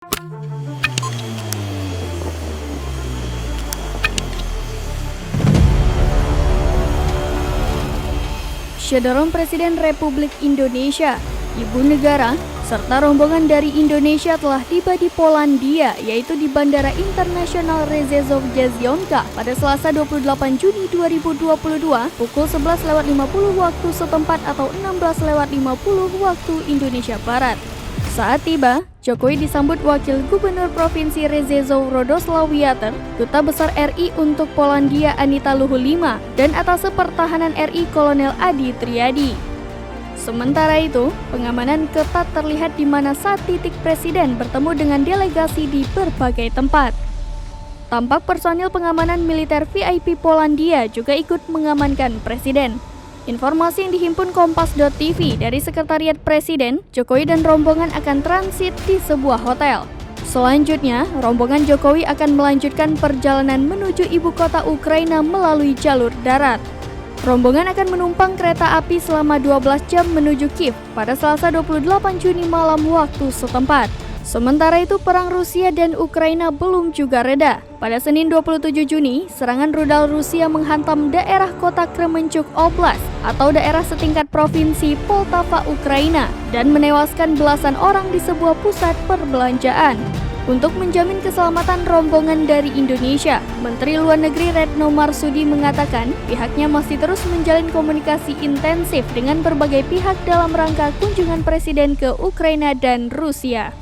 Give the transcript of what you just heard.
Syederon Presiden Republik Indonesia, Ibu Negara, serta rombongan dari Indonesia telah tiba di Polandia, yaitu di Bandara Internasional Rzeszów Jezionka pada Selasa 28 Juni 2022 pukul 11.50 waktu setempat atau 16.50 waktu Indonesia Barat. Saat tiba, Jokowi disambut Wakil Gubernur Provinsi Rzeszów Radoslaw Wiater, Duta Besar RI untuk Polandia Anita Luhulima, dan Atase Pertahanan RI Kolonel Adi Triadi. Sementara itu, pengamanan ketat terlihat di mana saat titik Presiden bertemu dengan delegasi di berbagai tempat. Tampak personil pengamanan militer VIP Polandia juga ikut mengamankan Presiden. Informasi yang dihimpun Kompas.tv dari Sekretariat Presiden, Jokowi dan rombongan akan transit di sebuah hotel. Selanjutnya, rombongan Jokowi akan melanjutkan perjalanan menuju ibu kota Ukraina melalui jalur darat. Rombongan akan menumpang kereta api selama 12 jam menuju Kiev pada Selasa 28 Juni malam waktu setempat. Sementara itu, perang Rusia dan Ukraina belum juga reda. Pada Senin 27 Juni, serangan rudal Rusia menghantam daerah kota Kremenchuk Oblast atau daerah setingkat provinsi Poltava, Ukraina, dan menewaskan belasan orang di sebuah pusat perbelanjaan. Untuk menjamin keselamatan rombongan dari Indonesia, Menteri Luar Negeri Retno Marsudi mengatakan pihaknya masih terus menjalin komunikasi intensif dengan berbagai pihak dalam rangka kunjungan Presiden ke Ukraina dan Rusia.